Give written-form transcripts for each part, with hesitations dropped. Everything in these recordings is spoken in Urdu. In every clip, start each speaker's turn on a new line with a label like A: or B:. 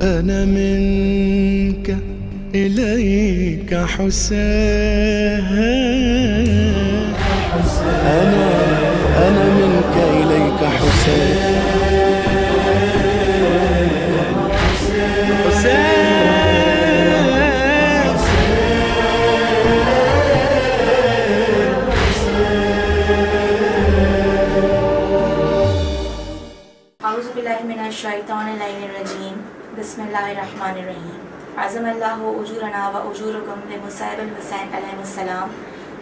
A: أنا منك إليك حسين، أنا منك إليك حسين،
B: اعوذ باللہ من الشیطان اللعین الرجیم، بسم اللہ الرحمن الرحیم۔ عظم اللہ اجورنا و اجورکم بمصائب الحسین علیہ السلام،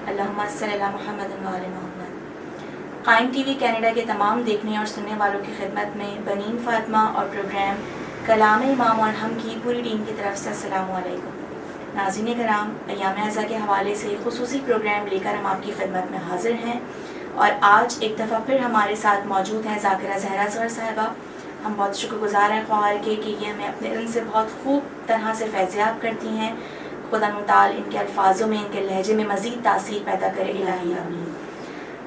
B: اللہم صلی علی محمد و آل محمد۔ قائم ٹی وی کینیڈا کے تمام دیکھنے اور سننے والوں کی خدمت میں بنین فاطمہ اور پروگرام کلام امام اور ہم کی پوری ٹیم کی طرف سے السلام علیکم۔ ناظرین کرام، ایام اعزا کے حوالے سے خصوصی پروگرام لے کر ہم آپ کی خدمت میں حاضر ہیں، اور آج ایک دفعہ پھر ہمارے ساتھ موجود ہیں ذاکرہ زہرا ظہر صاحبہ۔ ہم بہت شکر گزار ہیں خواہر کے کہ یہ ہمیں اپنے علم سے بہت خوب طرح سے فیضیاب کرتی ہیں۔ خدا متعال ان کے الفاظوں میں، ان کے لہجے میں مزید تاثیر پیدا کرے، الہی آمین۔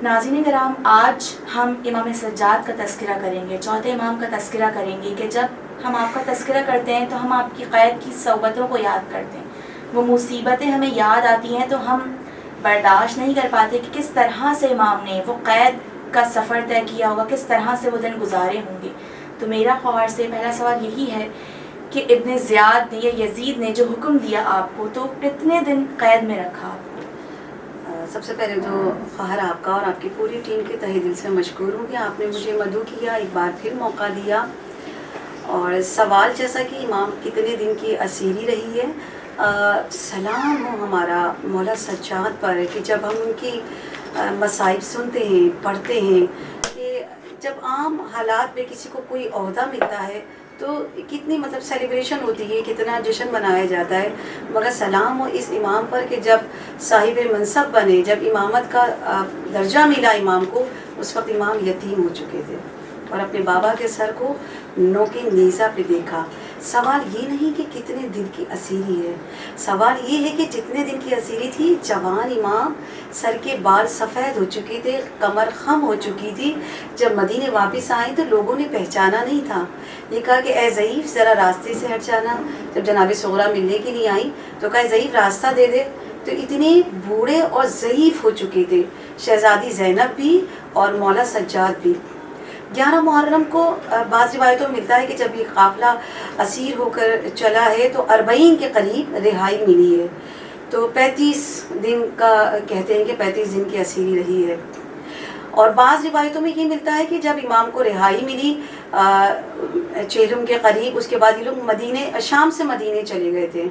B: ناظرین کرام، آج ہم امام سجاد کا تذکرہ کریں گے، چوتھے امام کا تذکرہ کریں گے کہ جب ہم آپ کا تذکرہ کرتے ہیں تو ہم آپ کی قید کی صحبتوں کو یاد کرتے ہیں، وہ مصیبتیں ہمیں یاد آتی ہیں تو ہم برداشت نہیں کر پاتے کہ کس طرح سے امام نے وہ قید کا سفر طے کیا ہوگا، کس طرح سے وہ دن گزارے ہوں گے۔ تو میرا خواہر سے پہلا سوال یہی ہے کہ ابن زیاد نے یا یزید نے جو حکم دیا آپ کو، تو کتنے دن قید میں رکھا آپ کو؟
C: سب سے پہلے تو خواہر آپ کا اور آپ کی پوری ٹیم کے تہہ دل سے مشکور ہوں کہ آپ نے مجھے مدعو کیا، ایک بار پھر موقع دیا۔ اور سوال جیسا کہ امام کتنے دن کی اسیری رہی ہے، سلام ہو ہمارا مولا سجاد پر کہ جب ہم ان کی مصائب سنتے ہیں، پڑھتے ہیں، کہ جب عام حالات میں کسی کو کوئی عہدہ ملتا ہے تو کتنی سیلیبریشن ہوتی ہے، کتنا جشن منایا جاتا ہے، مگر سلام ہو اس امام پر کہ جب صاحب منصب بنے، جب امامت کا درجہ ملا امام کو، اس وقت امام یتیم ہو چکے تھے اور اپنے بابا کے سر کو نوکے نیزہ پہ دیکھا۔ سوال یہ نہیں کہ کتنے دن کی اسیری ہے، سوال یہ ہے کہ جتنے دن کی اسیری تھی، جوان امام، سر کے بال سفید ہو چکی تھے، کمر خم ہو چکی تھی۔ جب مدینے واپس آئیں تو لوگوں نے پہچانا نہیں تھا، یہ کہا کہ اے ضعیف ذرا راستے سے ہٹ جانا۔ جب جناب صغرا ملنے کے لیے آئیں تو کہا ضعیف راستہ دے دے، تو اتنے بوڑھے اور ضعیف ہو چکے تھے شہزادی زینب بھی اور مولا سجاد بھی۔ 11 محرم کو بعض روایتوں میں ملتا ہے کہ جب یہ قافلہ اسیر ہو کر چلا ہے تو 40 کے قریب رہائی ملی ہے، تو 35 دن کا کہتے ہیں کہ 35 دن کی اسیری رہی ہے۔ اور بعض روایتوں میں یہ ملتا ہے کہ جب امام کو رہائی ملی چہلم کے قریب، اس کے بعد یہ لوگ شام سے مدینے چلے گئے تھے،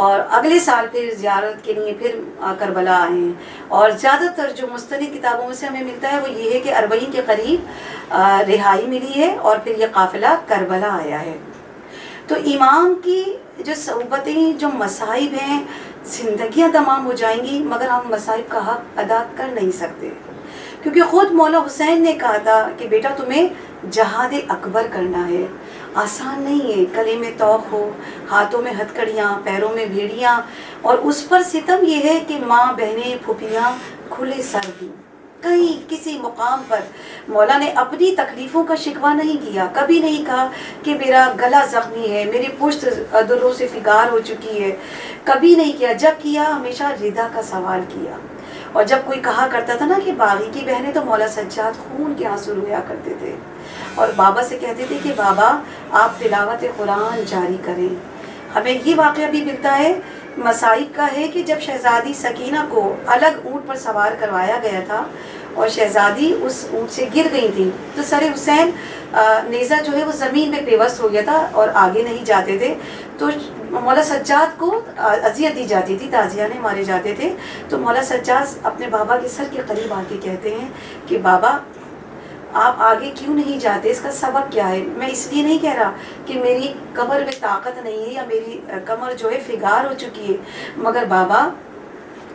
C: اور اگلے سال پھر زیارت کے لیے پھر کربلا آئے ہیں۔ اور زیادہ تر جو مستند کتابوں میں سے ہمیں ملتا ہے وہ یہ ہے کہ 40 کے قریب رہائی ملی ہے اور پھر یہ قافلہ کربلا آیا ہے۔ تو امام کی جو صحبتیں، جو مصائب ہیں، زندگیاں تمام ہو جائیں گی مگر ہم مصائب کا حق ادا کر نہیں سکتے، کیونکہ خود مولا حسین نے کہا تھا کہ بیٹا تمہیں جہاد اکبر کرنا ہے، آسان نہیں ہے، گلے میں توق ہو، ہاتھوں میں ہتھکڑیاں، پیروں میں بھیڑیاں، اور اس پر ستم یہ ہے کہ ماں، بہنیں، پھوپھیاں کھلے سر ہوں۔ کہیں کسی مقام پر مولا نے اپنی تکلیفوں کا شکوہ نہیں کیا، کبھی نہیں کہا کہ میرا گلا زخمی ہے، میری پشت دروں سے فگار ہو چکی ہے، کبھی نہیں کیا۔ جب کیا ہمیشہ رضا کا سوال کیا۔ اور جب کوئی کہا کرتا تھا نا کہ باغی کی بہنیں، تو مولا سجاد خون کے آنسو رویا کرتے تھے اور بابا سے کہتے تھے کہ بابا آپ تلاوت قرآن جاری کریں۔ ہمیں یہ واقعہ بھی ملتا ہے مصائب کا ہے کہ جب شہزادی سکینہ کو الگ اونٹ پر سوار کروایا گیا تھا اور شہزادی اس اونٹ سے گر گئی تھی، تو سر حسین نیزہ جو ہے وہ زمین میں پیوست ہو گیا تھا اور آگے نہیں جاتے تھے، تو مولا سجاد کو اذیت دی جاتی تھی، تازیانے مارے جاتے تھے۔ تو مولا سجاد اپنے بابا کے سر کے قریب آ کے کہتے ہیں کہ بابا آپ آگے کیوں نہیں جاتے، اس کا سبب کیا ہے؟ میں اس لیے نہیں کہہ رہا کہ میری کمر میں طاقت نہیں ہے یا میری کمر جو ہے فگار ہو چکی ہے، مگر بابا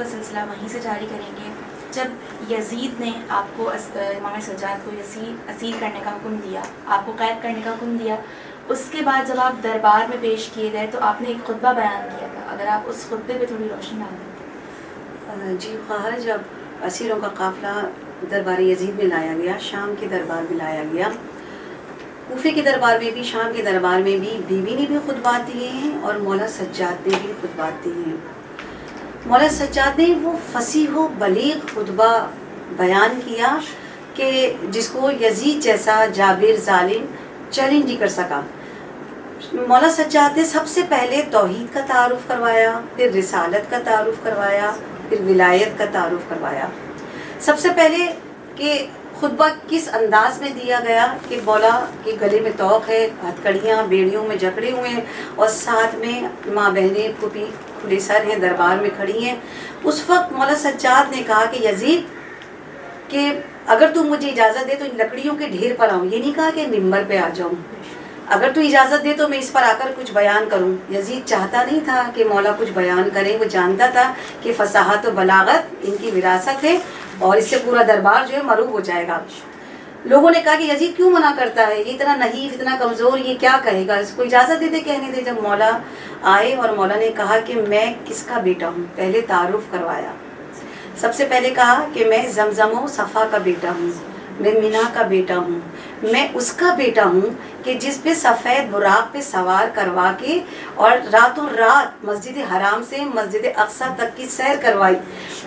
B: کا سلسلہ وہیں سے جاری کریں گے. جب یزید نے آپ کو امام سجاد کو اسیر کرنے کا حکم دیا, آپ کو قید کرنے کا حکم دیا, اس کے بعد جب آپ دربار میں پیش کیے گئے تو آپ نے ایک خطبہ بیان کیا تھا. اگر آپ اس خطبے پہ تھوڑی روشنی ڈال دیں.
C: جی خواہر, جب اسیروں کا قافلہ دربار یزید میں لایا گیا, شام کے دربار میں لایا گیا, کوفے کے دربار میں بھی, شام کے دربار میں بھی بیوی نے بھی خطبات دیے ہیں اور مولا سجاد نے بھی خطبات دیے ہیں. مولا سجاد نے وہ فصیح و بلیغ خطبہ بیان کیا کہ جس کو یزید جیسا جابر ظالم چیلنج نہیں کر سکا. مولا سجاد نے سب سے پہلے توحید کا تعارف کروایا, پھر رسالت کا تعارف کروایا, پھر ولایت کا تعارف کروایا. سب سے پہلے کہ خطبہ کس انداز میں دیا گیا کہ مولا کے گلے میں توق ہے, ہتھکڑیاں بیڑیوں میں جکڑے ہوئے ہیں اور ساتھ میں ماں بہنیں پھوپھی کھلے سر ہیں, دربار میں کھڑی ہیں. اس وقت مولا سجاد نے کہا کہ یزید کہ اگر تم مجھے اجازت دے تو ان لکڑیوں کے ڈھیر پر آؤں. یہ نہیں کہا کہ ممبر پہ آ جاؤں, اگر تو اجازت دے تو میں اس پر آ کر کچھ بیان کروں. یزید چاہتا نہیں تھا کہ مولا کچھ بیان کریں, وہ جانتا تھا کہ فصاحت و بلاغت ان کی وراثت ہے اور اس سے پورا دربار جو ہے مروب ہو جائے گا. لوگوں نے کہا کہ یزید کیوں منع کرتا ہے, یہ اتنا نحیف, اتنا کمزور, یہ کیا کہے گا, اس کو اجازت دے دے کہنے دے. جب مولا آئے اور مولا نے کہا کہ میں کس کا بیٹا ہوں, پہلے تعارف کروایا. سب سے پہلے کہا کہ میں زمزم و صفا کا بیٹا ہوں, میں مینا کا بیٹا ہوں, میں اس کا بیٹا ہوں کہ جس پہ سفید براق پہ سوار کروا کے اور راتوں رات مسجد حرام سے مسجد اقصی تک کی سیر کروائی.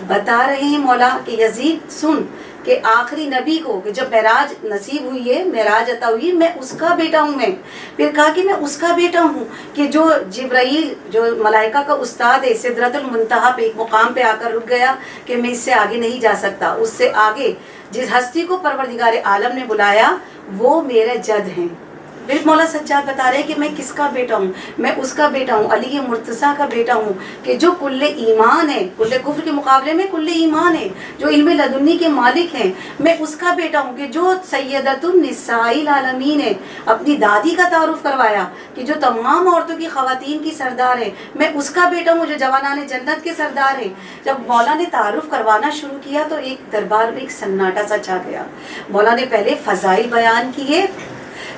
C: بتا رہے ہیں مولا کہ یزید سن کہ آخری نبی کو کہ جب معراج نصیب ہوئی ہے, معراج عطا ہوئی, میں اس کا بیٹا ہوں. میں پھر کہا کہ میں اس کا بیٹا ہوں کہ جو جبرائیل جو ملائکہ کا استاد ہے, سدرۃ المنتہا پہ ایک مقام پہ آ کر رک گیا کہ میں اس سے آگے نہیں جا سکتا. اس سے آگے جس ہستی کو پروردگار عالم نے بلایا وہ میرے جد ہیں. پھر مولا سجاد بتا رہے ہیں کہ میں کس کا بیٹا ہوں, میں اس کا بیٹا ہوں, علی مرتضیٰ کا بیٹا ہوں کہ جو کل ایمان ہے, کل کفر کے مقابلے میں کل ایمان ہے, جو علم لدنی کے مالک ہیں. میں اس کا بیٹا ہوں کہ جو سیدۃ النساء العالمین ہے. اپنی دادی کا تعارف کروایا کہ جو تمام عورتوں کی خواتین کی سردار ہے. میں اس کا بیٹا ہوں جو جوانان جنت کے سردار ہیں. جب مولا نے تعارف کروانا شروع کیا تو ایک دربار میں ایک سناٹا سا چھا گیا. مولا نے پہلے فضائل بیان کیے,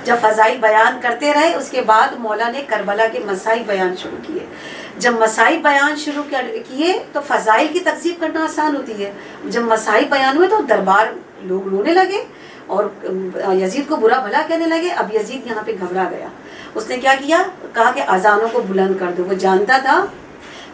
C: جب فضائل بیان کرتے رہے اس کے بعد مولا نے کربلا کے مسائل بیان شروع کیے. جب مسائل بیان شروع کیے تو فضائل کی تکذیب کرنا آسان ہوتی ہے. جب مسائل بیان ہوئے تو دربار لوگ رونے لگے اور یزید کو برا بھلا کہنے لگے. اب یزید یہاں پہ گھبرا گیا. اس نے کیا کیا, کہا کہ اذانوں کو بلند کر دو. وہ جانتا تھا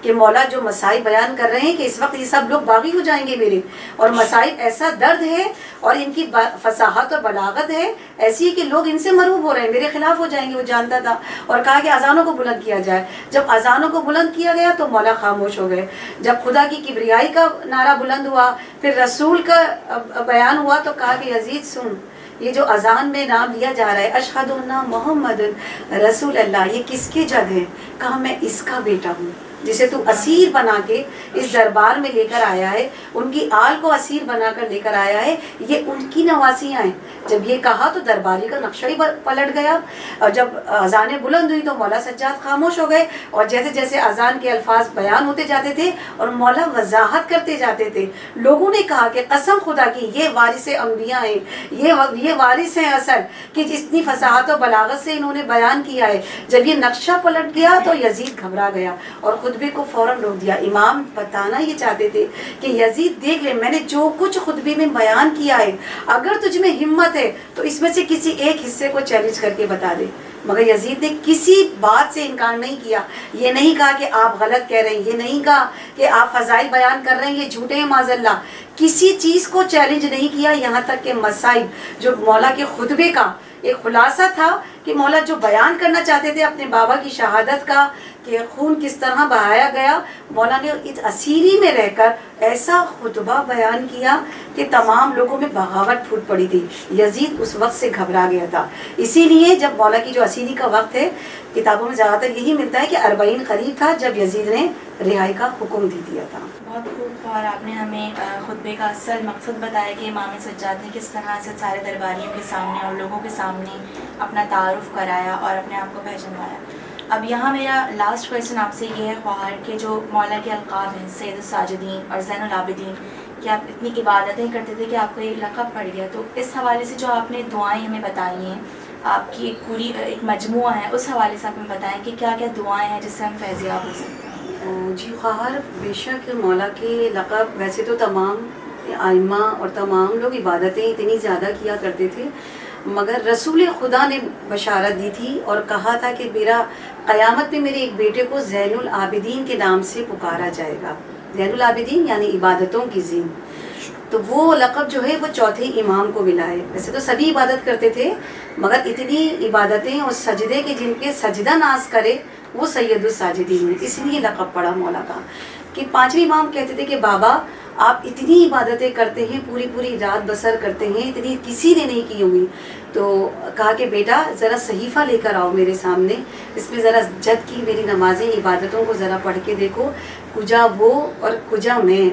C: کہ مولا جو مسائل بیان کر رہے ہیں کہ اس وقت یہ سب لوگ باغی ہو جائیں گے میرے, اور مسائل ایسا درد ہے اور ان کی فصاحت اور بلاغت ہے ایسی کہ لوگ ان سے مروب ہو رہے ہیں, میرے خلاف ہو جائیں گے. وہ جانتا تھا اور کہا کہ اذانوں کو بلند کیا جائے. جب اذانوں کو بلند کیا گیا تو مولا خاموش ہو گئے. جب خدا کی کبریائی کا نعرہ بلند ہوا, پھر رسول کا بیان ہوا تو کہا کہ یزید سن, یہ جو اذان میں نام لیا جا رہا ہے اشہد ان محمد رسول اللہ, یہ کس کے جد ہے؟ کہا میں اس کا بیٹا ہوں جسے تو اسیر بنا کے اس دربار میں لے کر آیا ہے, ان کی آل کو اسیر بنا کر لے کر آیا ہے, یہ ان کی نواسیاں ہیں. جب یہ کہا تو درباری کا نقشہ ہی پلٹ گیا. اور جب اذانیں بلند ہوئی تو مولا سجاد خاموش ہو گئے, اور جیسے جیسے اذان کے الفاظ بیان ہوتے جاتے تھے اور مولا وضاحت کرتے جاتے تھے, لوگوں نے کہا کہ قسم خدا کی یہ وارث انبیاء ہیں, یہ وارث ہیں اصل, کہ جتنی فصاحت و بلاغت سے انہوں نے بیان کیا ہے. جب یہ نقشہ پلٹ گیا تو یزید گھبرا گیا اور خطبے کو فوراً روک دیا. امام بتانا یہ چاہتے تھے کہ یزید دیکھ لے, میں نے جو کچھ خطبے میں بیان کیا ہے, اگر تجھ میں ہمت ہے تو اس میں سے کسی ایک حصے کو چیلنج کر کے بتا دے. مگر یزید نے کسی بات سے انکار نہیں کیا. یہ نہیں کہا کہ آپ غلط کہہ رہے ہیں, یہ نہیں کہا کہ آپ فضائل بیان کر رہے ہیں یہ جھوٹے ہیں معاذ اللہ. کسی چیز کو چیلنج نہیں کیا, یہاں تک کہ مسائل جو مولا کے خطبے کا ایک خلاصہ تھا کہ مولا جو بیان کرنا چاہتے تھے اپنے بابا کی شہادت کا کہ خون کس طرح بہایا گیا, مولا نے اس اسیری میں رہ کر ایسا خطبہ بیان کیا کہ تمام لوگوں میں بغاوت پھوٹ پڑی تھی. یزید اس وقت سے گھبرا گیا تھا. اسی لیے جب مولا کی جو اسیری کا وقت ہے, کتابوں میں زیادہ تر یہی ملتا ہے کہ 40 قریب تھا جب یزید نے رہائی کا حکم دے دیا تھا.
B: بہت خوب, اور آپ نے ہمیں خطبے کا اصل مقصد بتایا کہ امام سجاد نے کس طرح سے سارے درباریوں کے سامنے اور لوگوں کے سامنے اپنا تعارف کرایا اور اپنے آپ کو پہچانوایا. اب یہاں میرا لاسٹ کویشچن آپ سے یہ ہے خواہر کہ جو مولا کے القاب ہیں سید الساجدین اور زین العابدین کہ آپ اتنی عبادتیں کرتے تھے کہ آپ کو یہ لقب پڑ گیا، تو اس حوالے سے جو آپ نے دعائیں ہمیں بتائی ہیں، آپ کی ایک پوری ایک مجموعہ ہے، اس حوالے سے آپ ہمیں بتائیں کہ کیا کیا دعائیں ہیں جس سے ہم فیضیاب ہو سکتے ہیں۔
C: جی خواہر، بے شک مولا کے لقب ویسے تو تمام ائمہ اور تمام لوگ عبادتیں اتنی زیادہ کیا کرتے تھے، مگر رسول خدا نے بشارت دی تھی اور کہا تھا کہ میرا قیامت میں میرے ایک بیٹے کو زین العابدین کے نام سے پکارا جائے گا۔ زین العابدین یعنی عبادتوں کی زین، تو وہ لقب جو ہے وہ چوتھے امام کو ملا ہے۔ ویسے تو سبھی عبادت کرتے تھے، مگر اتنی عبادتیں اور سجدے کے جن کے سجدہ ناز کرے وہ سید الساجدین ہیں، اس لیے لقب پڑا مولا کا۔ کہ پانچویں امام کہتے تھے کہ بابا آپ اتنی عبادتیں کرتے ہیں، پوری پوری رات بسر کرتے ہیں، اتنی کسی نے نہیں کی ہوئی، تو کہا کہ بیٹا ذرا صحیفہ لے کر آؤ میرے سامنے، اس میں ذرا جد کی میری نمازیں عبادتوں کو ذرا پڑھ کے دیکھو، کجا وہ اور کجا میں۔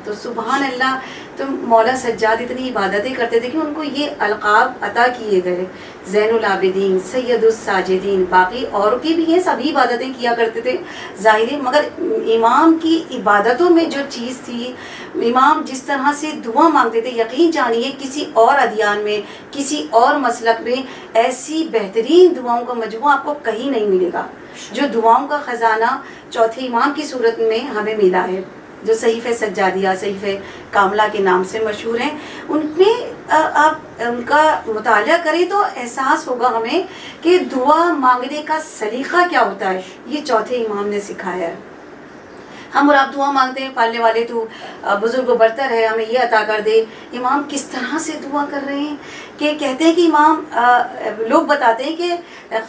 C: تو سبحان اللہ، تو مولا سجاد اتنی عبادتیں کرتے تھے کہ ان کو یہ القاب عطا کیے گئے، زین العابدین، سید الساجدین۔ باقی اور کی بھی ہیں، سبھی عبادتیں کیا کرتے تھے ظاہری، مگر امام کی عبادتوں میں جو چیز تھی، امام جس طرح سے دعا مانگتے تھے، یقین جانیے کسی اور ادیان میں، کسی اور مسلک میں ایسی بہترین دعاؤں کا مجموعہ آپ کو کہیں نہیں ملے گا۔ جو دعاؤں کا خزانہ چوتھے امام کی صورت میں ہمیں ملا ہے، جو صحیفہ سجادیہ، صحیفہ کاملہ کے نام سے مشہور ہیں، ان میں آپ ان کا مطالعہ کریں تو احساس ہوگا ہمیں کہ دعا مانگنے کا سلیقہ کیا ہوتا ہے، یہ چوتھے امام نے سکھایا ہے۔ ہم اور آپ دعا مانگتے ہیں، پالنے والے تو بزرگ و برتر ہے، ہمیں یہ عطا کر دے۔ امام کس طرح سے دعا کر رہے ہیں کہ کہتے ہیں کہ امام لوگ بتاتے ہیں کہ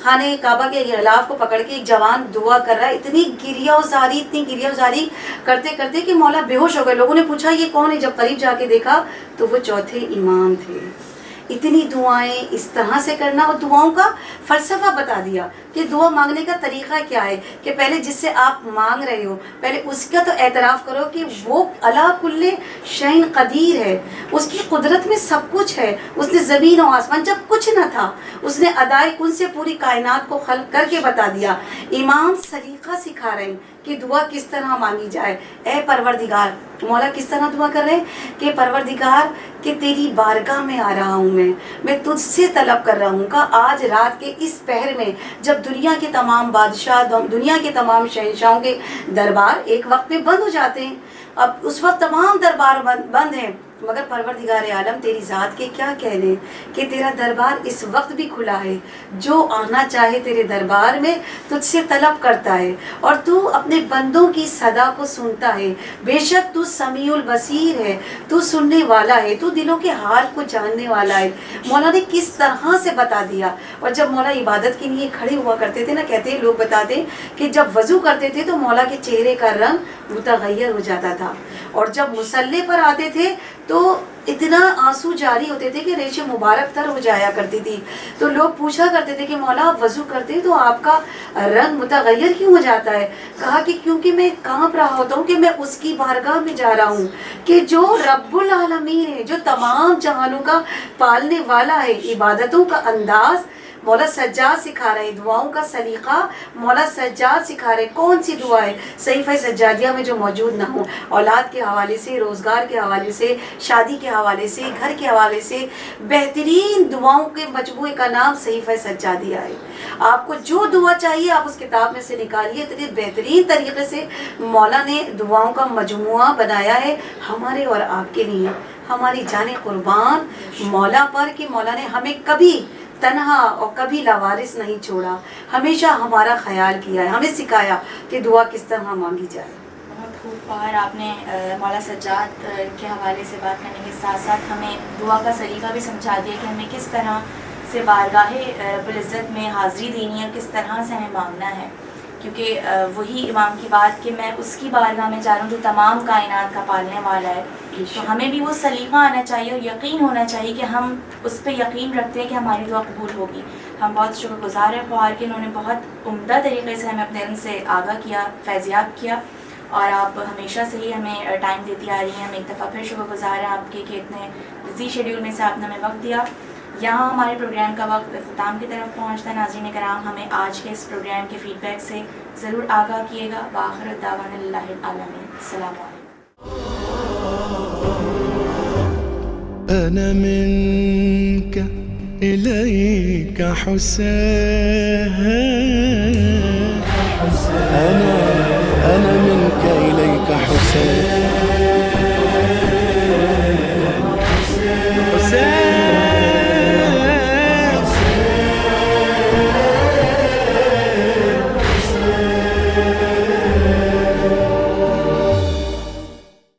C: خانہ کعبہ کے غلاف کو پکڑ کے ایک جوان دعا کر رہا ہے، اتنی گریہ وزاری کرتے کرتے کہ مولا بے ہوش ہو گئے۔ لوگوں نے پوچھا یہ کون ہے، جب قریب جا کے دیکھا تو وہ چوتھے امام تھے۔ اتنی دعائیں اس طرح سے کرنا، اور دعاؤں کا فلسفہ بتا دیا کہ دعا مانگنے کا طریقہ کیا ہے، کہ پہلے جس سے آپ مانگ رہے ہو پہلے اس کا تو اعتراف کرو کہ وہ علی کل شیء قدیر ہے، اس کی قدرت میں سب کچھ ہے، اس نے زمین و آسمان جب کچھ نہ تھا اس نے ادائے کن سے پوری کائنات کو خلق کر کے بتا دیا۔ امام سلیقہ سکھا رہے ہیں کہ دعا کس طرح مانگی جائے۔ اے پروردگار، مولا کس طرح دعا کر رہے ہیں کہ پروردگار کہ تیری بارگاہ میں آ رہا ہوں، میں تجھ سے طلب کر رہا ہوں کہ آج رات کے اس پہر میں جب دنیا کے تمام بادشاہ، دنیا کے تمام شہنشاہوں کے دربار ایک وقت میں بند ہو جاتے ہیں، اب اس وقت تمام دربار بند ہیں، مگر پروردگار عالم تیری ذات کے کیا کہنے کہ تیرا دربار اس وقت بھی کھلا ہے، جو آنا چاہے تیرے دربار میں تجھ سے طلب کرتا ہے، اور تو اپنے بندوں کی صدا کو سنتا ہے، بے شک تو سمیع البصیر ہے، تو سننے والا ہے، تو دلوں کے حال کو جاننے والا ہے۔ مولا نے کس طرح سے بتا دیا۔ اور جب مولا عبادت کے لیے کھڑے ہوا کرتے تھے نا، کہتے ہیں لوگ بتاتے کہ جب وضو کرتے تھے تو مولا کے چہرے کا رنگ متغیر ہو جاتا تھا، اور جب مصلی پر آتے تھے تو اتنا آنسو جاری ہوتے تھے کہ ریش مبارک تر ہو جایا کرتی تھی۔ تو لوگ پوچھا کرتے تھے کہ مولا آپ وضو کرتے تو آپ کا رنگ متغیر کیوں ہو جاتا ہے؟ کہا کہ کیونکہ میں کانپ رہا ہوتا ہوں کہ میں اس کی بارگاہ میں جا رہا ہوں کہ جو رب العالمین ہے، جو تمام جہانوں کا پالنے والا ہے۔ عبادتوں کا انداز مولا سجاد سکھا رہے، دعاؤں کا سلیقہ مولا سجاد سکھا رہے۔ کون سی دعا ہے صحیفہ سجادیہ میں جو موجود نہ ہو؟ اولاد کے حوالے سے، روزگار کے حوالے سے، شادی کے حوالے سے، گھر کے حوالے سے بہترین دعاؤں کے مجموعے کا نام صحیفہ سجادیہ ہے۔ آپ کو جو دعا چاہیے آپ اس کتاب میں سے نکالیے۔ اتنے بہترین طریقے سے مولا نے دعاؤں کا مجموعہ بنایا ہے ہمارے اور آپ کے لیے۔ ہماری جان قربان مولا پر کہ مولا نے ہمیں کبھی تنہا اور کبھی لاوارث نہیں چھوڑا، ہمیشہ ہمارا خیال کیا ہے، ہمیں سکھایا کہ دعا کس طرح مانگی جائے۔
B: بہت خوب اور آپ نے مولا سجاد کے حوالے سے بات کرنے کے ساتھ ساتھ ہمیں دعا کا سلیقہ بھی سمجھا دیا کہ ہمیں کس طرح سے بارگاہ رب العزت میں حاضری دینی ہے، کس طرح سے ہمیں مانگنا ہے، کیونکہ وہی امام کی بات کہ میں اس کی بارگاہ میں جا رہا ہوں جو تمام کائنات کا پالنے والا ہے۔ تو ہمیں بھی وہ سلیقہ آنا چاہیے اور یقین ہونا چاہیے کہ ہم اس پہ یقین رکھتے ہیں کہ ہماری دعا قبول ہوگی۔ ہم بہت شکر گزار ہیں خواہر کہ انہوں نے بہت عمدہ طریقے سے ہمیں اپنے علم سے آگاہ کیا، فیضیاب کیا، اور آپ ہمیشہ سے ہی ہمیں ٹائم دیتی آ رہی ہیں۔ ہم ایک دفعہ پھر شکر گزار ہیں آپ کے کہ اتنے بزی شیڈیول میں سے آپ نے ہمیں وقت دیا۔ یہاں ہمارے پروگرام کا وقت اختتام کی طرف پہنچتا ہے. ناظرین کرام ہمیں آج کے اس پروگرام کے فیڈ بیک سے ضرور آگاہ کیے گا. وآخر دعوانا الحمد للہ العالمین. السلام علیکم.
A: أنا منك إليك حسين. أنا